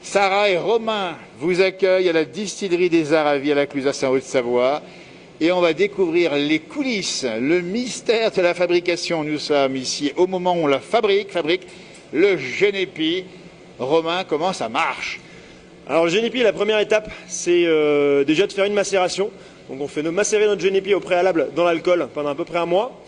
Sarah et Romain vous accueillent à la distillerie des Aravis à la Clusaz en Haute-Savoie et on va découvrir les coulisses, le mystère de la fabrication. Nous sommes ici au moment où on la fabrique le Genépi. Romain, comment ça marche? Alors le Genépi, la première étape, c'est déjà de faire une macération. Donc on fait macérer notre Genépi au préalable dans l'alcool pendant à peu près un mois.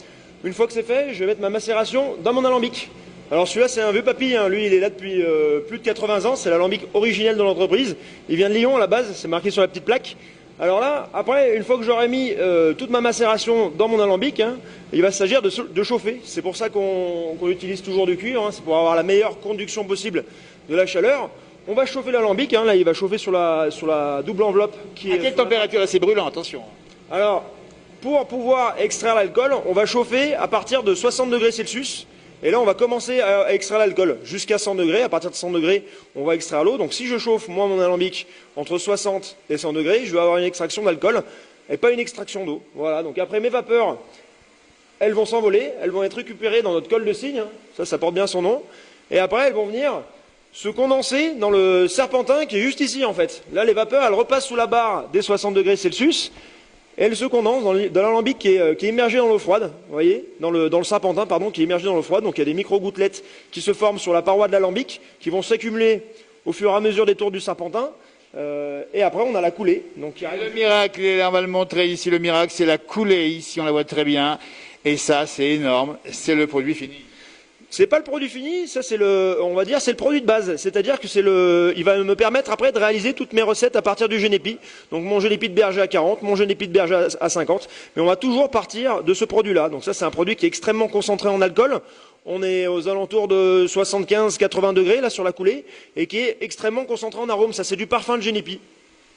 Une fois que c'est fait, je vais mettre ma macération dans mon alambic. Alors celui-là, c'est un vieux papy, hein. Lui il est là depuis plus de 80 ans, c'est l'alambic originel de l'entreprise. Il vient de Lyon à la base, c'est marqué sur la petite plaque. Alors là, après, une fois que j'aurai mis toute ma macération dans mon alambic, hein, il va s'agir de chauffer. C'est pour ça qu'on utilise toujours du cuivre, hein. C'est pour avoir la meilleure conduction possible de la chaleur. On va chauffer l'alambic, hein. Là il va chauffer sur la double enveloppe qui est... À quelle température là? C'est brûlant, attention. Alors, pour pouvoir extraire l'alcool, on va chauffer à partir de 60 degrés Celsius. Et là, on va commencer à extraire l'alcool jusqu'à 100 degrés. À partir de 100 degrés, on va extraire l'eau. Donc si je chauffe, moi, mon alambic, entre 60 et 100 degrés, je vais avoir une extraction d'alcool et pas une extraction d'eau. Voilà, donc après mes vapeurs, elles vont s'envoler, elles vont être récupérées dans notre colle de cygne. Ça porte bien son nom. Et après, elles vont venir se condenser dans le serpentin qui est juste ici, en fait. Là, les vapeurs, elles repassent sous la barre des 60 degrés Celsius. Et elle se condense dans l'alambic qui est immergé dans l'eau froide, vous voyez, dans le serpentin, pardon, qui est immergé dans l'eau froide. Donc il y a des micro-gouttelettes qui se forment sur la paroi de l'alambic, qui vont s'accumuler au fur et à mesure des tours du serpentin. Et après, on a la coulée. Donc, Le miracle, on va le montrer ici, le miracle, c'est la coulée, ici, on la voit très bien. Et ça, c'est énorme, c'est le produit fini. C'est pas le produit fini, ça c'est on va dire, c'est le produit de base. C'est-à-dire que il va me permettre après de réaliser toutes mes recettes à partir du Genépi. Donc mon Genépi de berger à 40, mon Genépi de berger à 50. Mais on va toujours partir de ce produit-là. Donc ça c'est un produit qui est extrêmement concentré en alcool. On est aux alentours de 75-80 degrés là sur la coulée et qui est extrêmement concentré en arôme. Ça c'est du parfum de Genépi.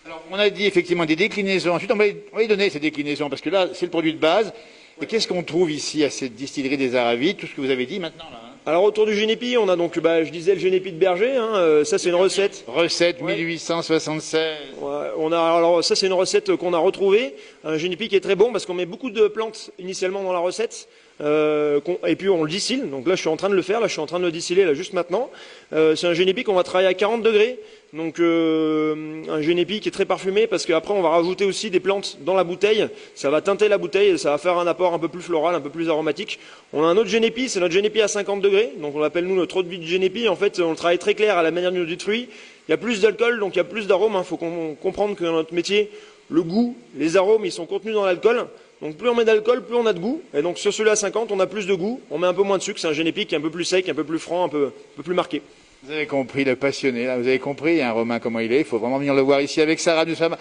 Alors on a dit effectivement des déclinaisons. Ensuite on va y donner ces déclinaisons parce que là c'est le produit de base. Et qu'est-ce qu'on trouve ici à cette distillerie des Aravis? Tout ce que vous avez dit maintenant là. Alors autour du Genépi, on a donc, je disais le Genépi de berger, hein, ça c'est une recette. Recette 1876. Ouais, alors ça c'est une recette qu'on a retrouvée, un Genépi qui est très bon parce qu'on met beaucoup de plantes initialement dans la recette. Et puis on le distille, donc là je suis en train de le faire, là je suis en train de le distiller là juste maintenant. C'est un Genépi qu'on va travailler à 40 degrés, donc un Genépi qui est très parfumé parce qu'après on va rajouter aussi des plantes dans la bouteille, ça va teinter la bouteille et ça va faire un apport un peu plus floral, un peu plus aromatique. On a un autre Genépi, c'est notre Genépi à 50 degrés, donc on l'appelle nous notre eau de vie de Genépi, en fait on le travaille très clair à la manière du fruit, il y a plus d'alcool donc il y a plus d'arômes, il faut comprendre que dans notre métier, le goût, les arômes ils sont contenus dans l'alcool. Donc plus on met d'alcool, plus on a de goût. Et donc sur celui-là à 50, on a plus de goût. On met un peu moins de sucre. C'est un Genépi qui est un peu plus sec, un peu plus franc, un peu plus marqué. Vous avez compris, le passionné. Là, vous avez compris, hein, Romain, comment il est. Il faut vraiment venir le voir ici avec Sarah. Nous sommes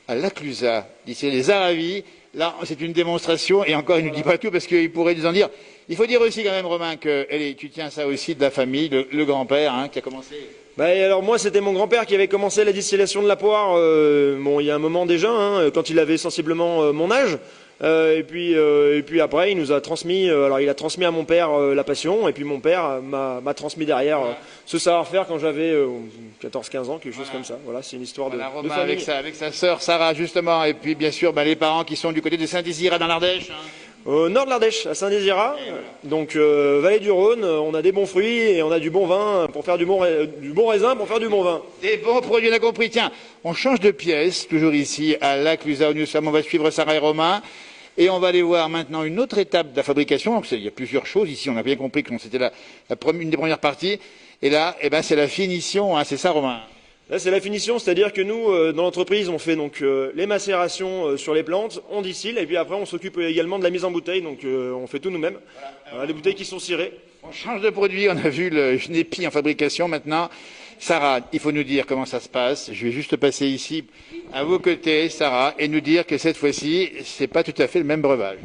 à la Clusaz, ici les Aravis. Là, c'est une démonstration. Et encore, il ne nous dit pas tout parce qu'il pourrait nous en dire. Il faut dire aussi quand même, Romain, que tu tiens ça aussi de la famille, le grand-père hein, qui a commencé. Alors moi c'était mon grand-père qui avait commencé la distillation de la poire il y a un moment déjà, hein, quand il avait sensiblement mon âge. Et puis après il nous a transmis, alors il a transmis à mon père la passion et puis mon père m'a transmis derrière ce savoir-faire quand j'avais 14-15 ans, quelque chose comme ça. Voilà, c'est une histoire de Romain famille. avec sa sœur Sarah justement et puis bien sûr les parents qui sont du côté de Saint-Isidore dans l'Ardèche. Hein. Au nord de l'Ardèche, à Saint-Désirat, donc vallée du Rhône, on a des bons fruits et on a du bon vin pour faire du bon raisin pour faire du bon vin. Des bons produits, on a compris. Tiens, on change de pièce, toujours ici à la Clusaz où nous sommes. On va suivre Sarah et Romain et on va aller voir maintenant une autre étape de la fabrication. Donc, il y a plusieurs choses ici, on a bien compris que c'était une des premières parties. Et là, c'est la finition, hein, c'est ça Romain? Là, c'est la finition, c'est-à-dire que nous, dans l'entreprise, on fait donc les macérations sur les plantes, on distille, et puis après, on s'occupe également de la mise en bouteille, donc on fait tout nous-mêmes. Voilà, les bouteilles qui sont cirées. On change de produit, on a vu le Genépi en fabrication maintenant. Sarah, il faut nous dire comment ça se passe. Je vais juste passer ici à vos côtés, Sarah, et nous dire que cette fois-ci, c'est pas tout à fait le même breuvage.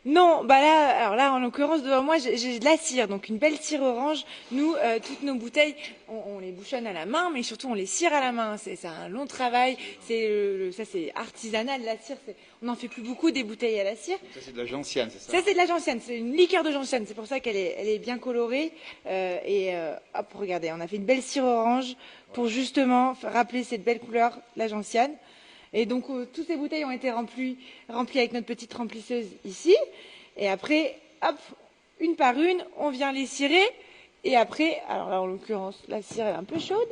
Non, alors là, en l'occurrence, devant moi, j'ai de la cire, donc une belle cire orange. Nous, toutes nos bouteilles, on les bouchonne à la main, mais surtout on les cire à la main. C'est un long travail. Ça, c'est artisanal. La cire, on n'en fait plus beaucoup des bouteilles à la cire. Ça, c'est de la gentiane, c'est ça? Ça, c'est de la gentiane. C'est une liqueur de gentiane. C'est pour ça qu'elle est bien colorée. Hop, regardez, on a fait une belle cire orange pour justement rappeler cette belle couleur, la gentiane. Et donc, toutes ces bouteilles ont été remplies avec notre petite remplisseuse ici. Et après, hop, une par une, on vient les cirer. Et après, alors là, en l'occurrence, la cire est un peu chaude.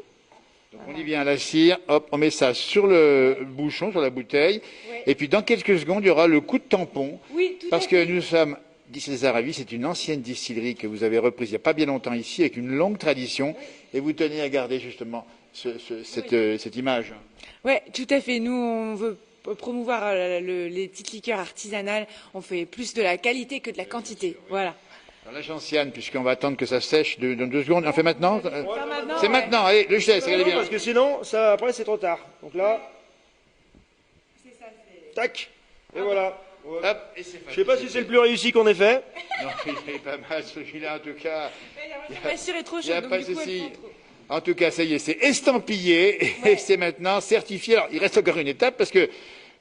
Donc on y vient à la cire, hop, on met ça sur le bouchon, sur la bouteille, Ouais. et puis dans quelques secondes, il y aura le coup de tampon, Oui, tout parce à que fait. nous sommes, d'ici les Aravis, c'est une ancienne distillerie que vous avez reprise il n'y a pas bien longtemps ici, avec une longue tradition, et vous tenez à garder justement cette image. Ouais, tout à fait. Nous, on veut promouvoir les petites liqueurs artisanales. On fait plus de la qualité que de la quantité. Voilà. Alors la gentiane, puisqu'on va attendre que ça sèche dans 2 secondes, on fait maintenant Faire maintenant, C'est ouais. maintenant, allez, le geste, regardez bien. Parce que sinon, ça, après, c'est trop tard. Donc là, C'est ça, c'est- tac, et voilà. Hop, et c'est Je sais pas si c'est le plus réussi qu'on ait fait. Non, il est pas mal celui-là en tout cas. La cire est trop Il n'y a chaude, pas donc de du coup, elle souci. prend trop. En tout cas, ça y est, c'est estampillé et Ouais. c'est maintenant certifié. Alors, il reste encore une étape parce que,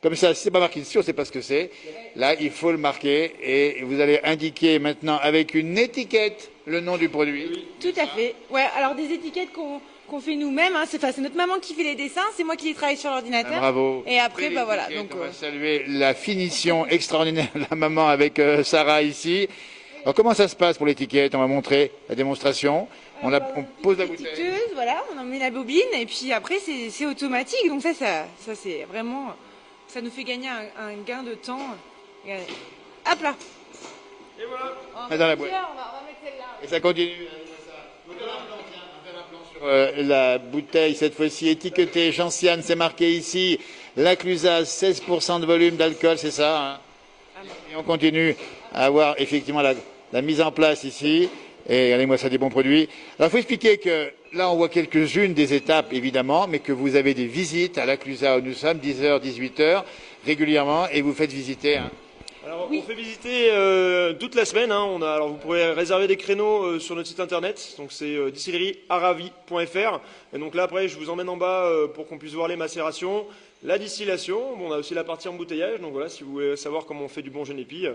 comme ça, si c'est pas marqué dessus, on ne sait pas ce que c'est. Là, il faut le marquer et vous allez indiquer maintenant avec une étiquette le nom du produit. Tout à fait. Ouais, alors des étiquettes qu'on fait nous-mêmes. Hein. C'est notre maman qui fait les dessins, c'est moi qui les travaille sur l'ordinateur. Ah, bravo. Et après, Belle bah voilà. étiquette. Donc, On va saluer la finition extraordinaire de la maman avec Sarah ici. Alors, comment ça se passe pour l'étiquette? On va montrer la démonstration. On pose la bouteille. étiqueteuse, voilà, on en met la bobine et puis après c'est automatique. Donc ça c'est vraiment, ça nous fait gagner un gain de temps. Regardez. Hop là. Et voilà. Mets dans la boîte. On va mettre celle-là. Et ça continue. On fait un plan sur la bouteille, cette fois-ci étiquetée Gentiane, c'est marqué ici. La Clusaz, 16% de volume d'alcool, c'est ça. Hein. Et on continue à avoir effectivement la mise en place ici. Et regardez-moi ça, des bons produits. Alors, il faut expliquer que là, on voit quelques-unes des étapes, évidemment, mais que vous avez des visites à la Clusaz où nous sommes, 10h, 18h, régulièrement, et vous faites visiter. Hein. Alors, Oui. on fait visiter toute la semaine. Hein. Alors, vous pourrez réserver des créneaux sur notre site internet. Donc, c'est distillerie-aravi.fr. Et donc là, après, je vous emmène en bas pour qu'on puisse voir les macérations, la distillation. Bon, on a aussi la partie embouteillage. Donc voilà, si vous voulez savoir comment on fait du bon génépi,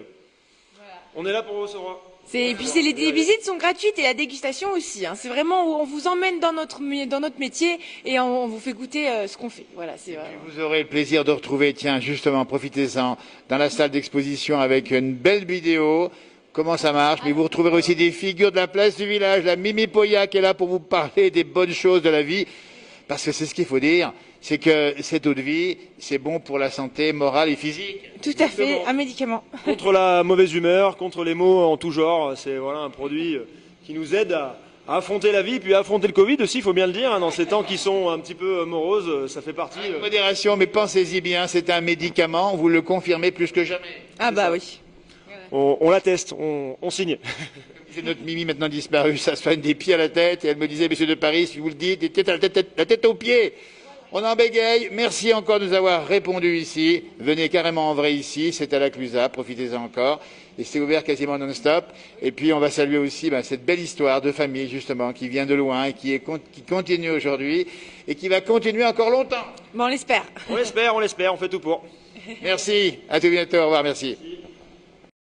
on est là pour vous recevoir. Et puis les visites sont gratuites et la dégustation aussi. Hein. C'est vraiment où on vous emmène dans notre métier et on vous fait goûter ce qu'on fait. Voilà, c'est vrai. Vous aurez le plaisir de retrouver, tiens, justement, profitez-en, dans la salle d'exposition avec une belle vidéo, comment ça marche, mais vous retrouverez aussi des figures de la place du village, la Mimi Poya qui est là pour vous parler des bonnes choses de la vie, parce que c'est ce qu'il faut dire, c'est que cette eau de vie, c'est bon pour la santé morale et physique. Tout à fait, un médicament. Contre la mauvaise humeur, contre les maux en tout genre. C'est voilà un produit qui nous aide à affronter la vie, puis à affronter le Covid aussi, il faut bien le dire. Hein, dans ces temps qui sont un petit peu moroses, ça fait partie. Modération, mais pensez-y bien, c'est un médicament, vous le confirmez plus que jamais. Ah bah oui. On l'atteste, on signe. C'est notre Mimi maintenant disparue, ça se soigne des pieds à la tête, et elle me disait, monsieur de Paris, si vous le dites, la tête aux pieds. On en bégaye. Merci encore de nous avoir répondu ici. Venez carrément en vrai ici. C'est à la Clusaz. Profitez-en encore. Et c'est ouvert quasiment non-stop. Et puis, on va saluer aussi cette belle histoire de famille, justement, qui vient de loin et qui continue aujourd'hui et qui va continuer encore longtemps. Bon, on l'espère. On l'espère, on fait tout pour. Merci. À tout bientôt. Au revoir. Merci.